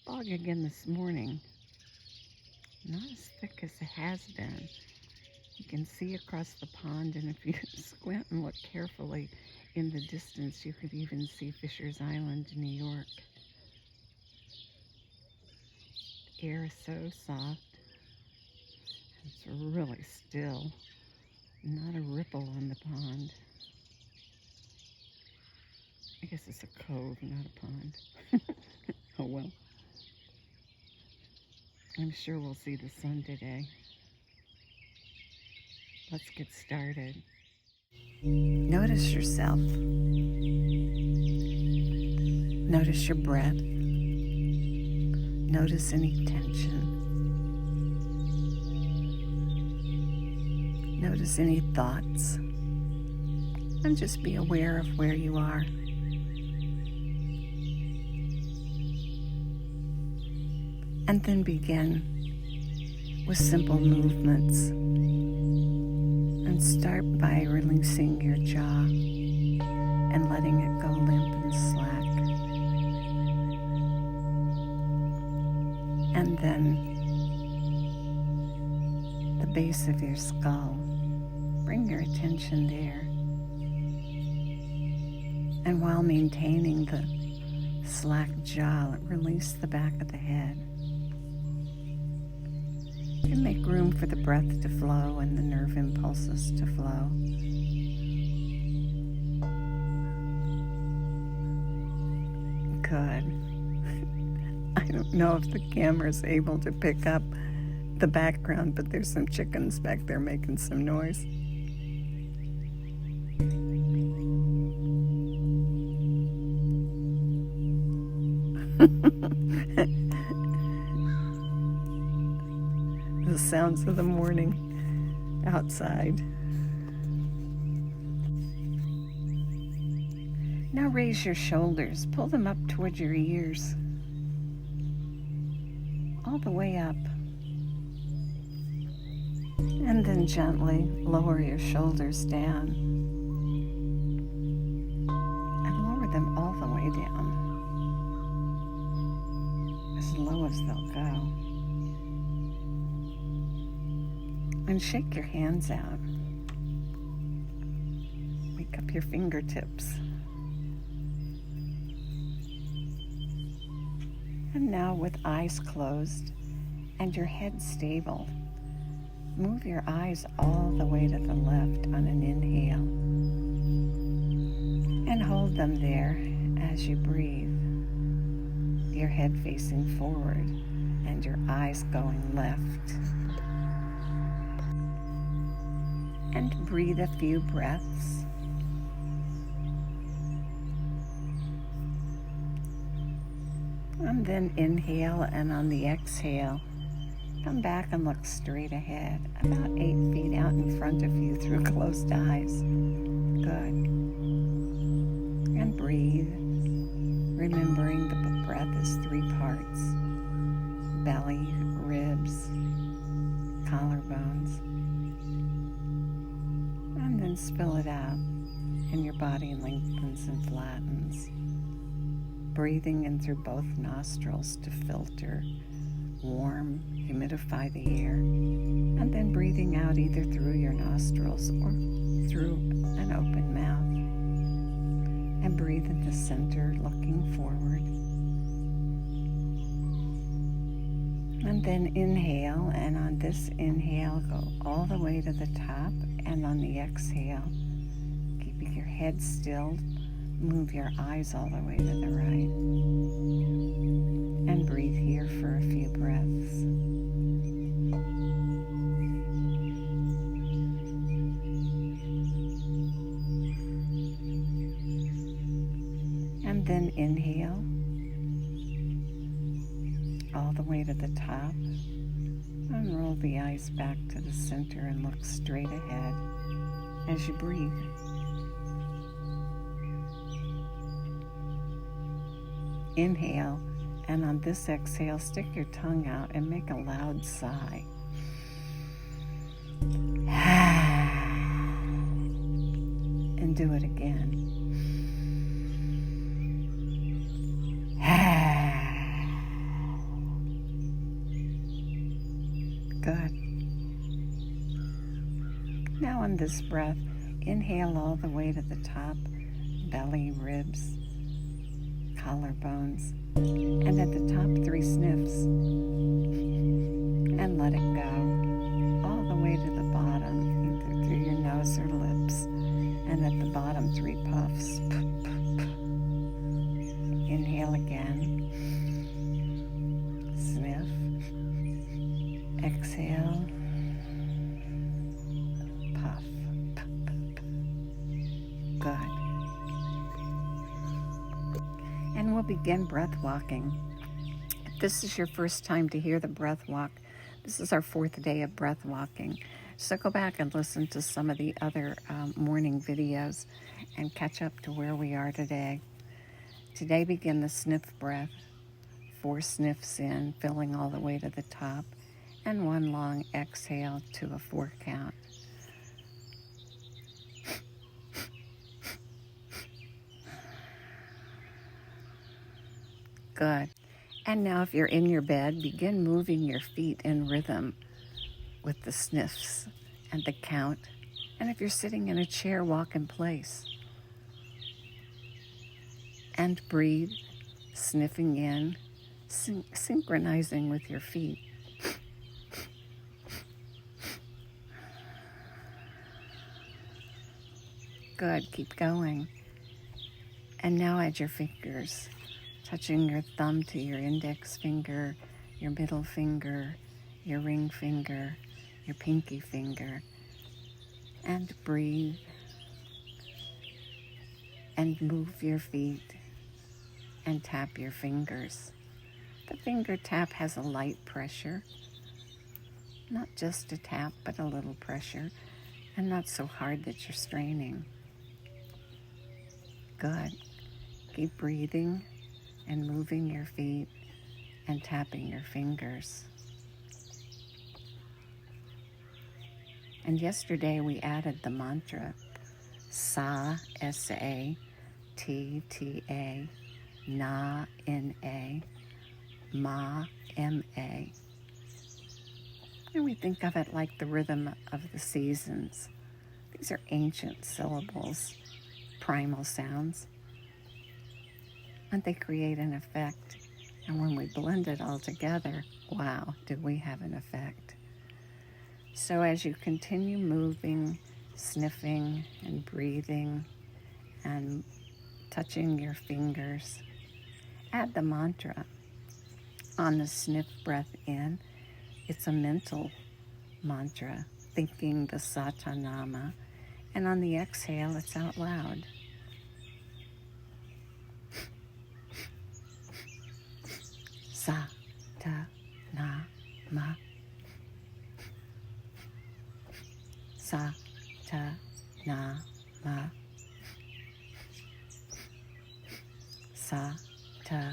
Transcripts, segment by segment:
fog again this morning. Not as thick as it has been. You can see across the pond, and if you squint and look carefully in the distance, you could even see Fisher's Island, New York. The air is so soft. It's really still. Not a ripple on the pond. I guess it's a cove, not a pond. Oh well. I'm sure we'll see the sun today. Let's get started. Notice yourself. Notice your breath. Notice any tension. Notice any thoughts. And just be aware of where you are. And then begin with simple movements. And start by releasing your jaw and letting it go limp and slack. And then the base of your skull. Bring your attention there. And while maintaining the slack jaw, release the back of the head. And make room for the breath to flow and the nerve impulses to flow. Good. I don't know if the camera's able to pick up the background, but there's some chickens back there making some noise. The sounds of the morning outside. Now raise your shoulders, pull them up toward your ears, all the way up. And then gently lower your shoulders down. And lower them all the way down, as low as they'll go. And shake your hands out. Wake up your fingertips. And now with eyes closed and your head stable, move your eyes all the way to the left on an inhale. And hold them there as you breathe. Your head facing forward and your eyes going left. And breathe a few breaths. And then inhale, and on the exhale, come back and look straight ahead, about 8 feet out in front of you through closed eyes. Good. And breathe, remembering the breath is 3 parts: belly, ribs, collarbones. And then spill it out, and your body lengthens and flattens. Breathing in through both nostrils to filter, warm, humidify the air, and then breathing out either through your nostrils or through an open mouth. And breathe in the center, looking forward. And then inhale, and on this inhale, go all the way to the top, and on the exhale, keeping your head still, move your eyes all the way to the right. And breathe here for a few breaths. And then inhale, all the way to the top. And roll the eyes back to the center and look straight ahead as you breathe. Inhale, and on this exhale, stick your tongue out and make a loud sigh. And do it again. Good. Now on this breath, inhale all the way to the top, belly, ribs, collarbones, and at the top 3 sniffs. And let it go all the way to the bottom, either through your nose or lips. And at the bottom, 3 puffs. Inhale again. Sniff. Exhale. Puff. Good. And we'll begin breath walking. If this is your first time to hear the breath walk, this is our 4th day of breath walking. So go back and listen to some of the other morning videos and catch up to where we are today. Today begin the sniff breath. 4 sniffs in, filling all the way to the top, and 1 long exhale to a 4 count. Good. And now if you're in your bed, begin moving your feet in rhythm with the sniffs and the count. And if you're sitting in a chair, walk in place. And breathe, sniffing in, synchronizing with your feet. Good, keep going. And now add your fingers, touching your thumb to your index finger, your middle finger, your ring finger, your pinky finger. And breathe. And move your feet and tap your fingers. The finger tap has a light pressure. Not just a tap, but a little pressure. And not so hard that you're straining. Good. Keep breathing and moving your feet and tapping your fingers. And yesterday we added the mantra Sa, S-A, T-T-A, Na, N-A, Ma, M-A. And we think of it like the rhythm of the seasons. These are ancient syllables, primal sounds. And they create an effect. And when we blend it all together, wow, do we have an effect. So as you continue moving, sniffing and breathing and touching your fingers, add the mantra. On the sniff breath in, it's a mental mantra, thinking the Satanama, and on the exhale, it's out loud. Sa-ta-na-ma. Sa-ta-na-ma. Sa-ta-na-ma.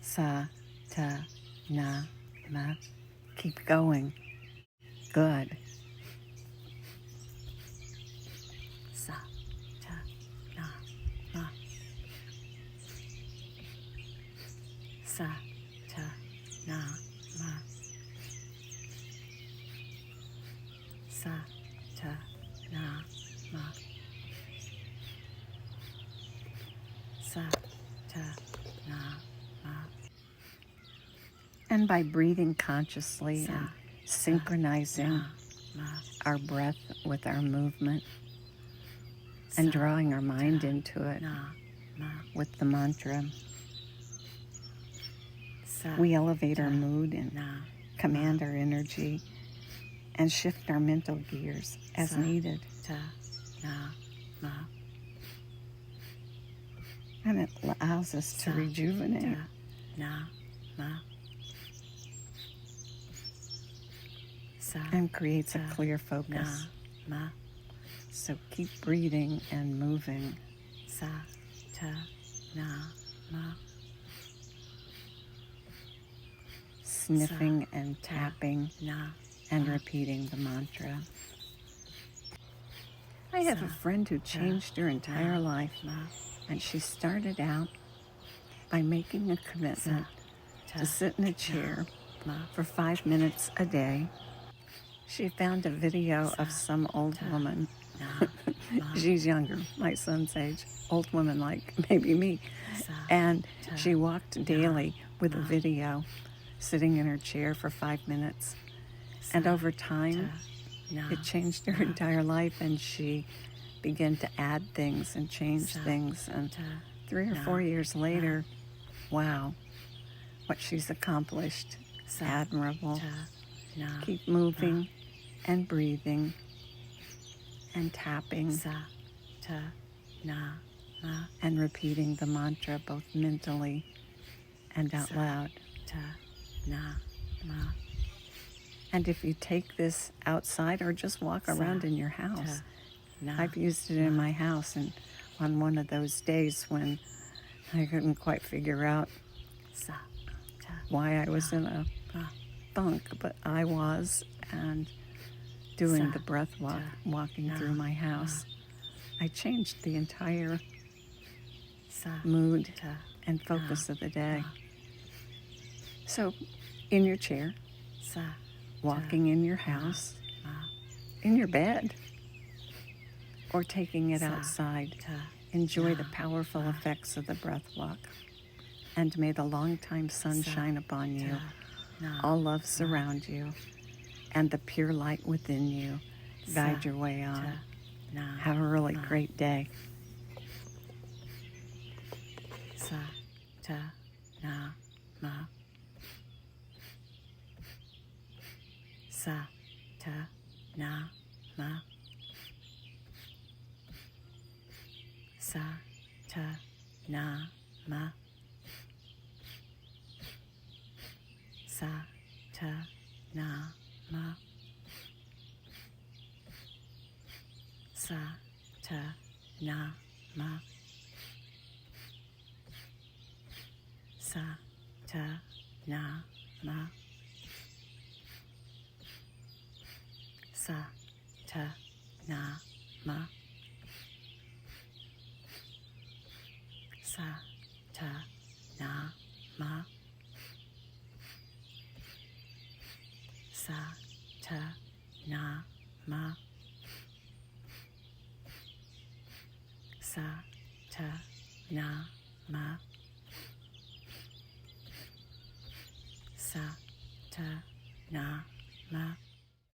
Sa-ta-na-ma. Keep going. Good. Sa-ta-na-ma. Sa-ta-na-ma. Sa-ta-na-ma. Sa-ta-na-ma. And by breathing consciously and synchronizing our breath with our movement and drawing our mind into it with the mantra, we elevate our mood and command our energy and shift our mental gears as needed. And it allows us to rejuvenate. And creates a clear focus. So keep breathing and moving. Sniffing and tapping and repeating the mantra. I have a friend who changed her entire life, and she started out by making a commitment to sit in a chair for 5 minutes a day. She found a video of some old woman. She's younger, my son's age, old woman like maybe me. And she walked daily with a video, sitting in her chair for 5 minutes. And over time, it changed her entire life, and she began to add things and change things. And 3 or 4 years later, wow, what she's accomplished, admirable. Keep moving and breathing and tapping and repeating the mantra both mentally and out loud. And if you take this outside or just walk around in your house, I've used it in my house, and on one of those days when I couldn't quite figure out why I was in a funk, but I was, and doing the breath walk, walking through my house, I changed the entire mood and focus of the day. So, in your chair, walking in your house, in your bed, or taking it outside, enjoy the powerful effects of the breath walk. And may the long-time sun shine upon you, all love surround you, and the pure light within you guide your way on. Have a really great day. Sa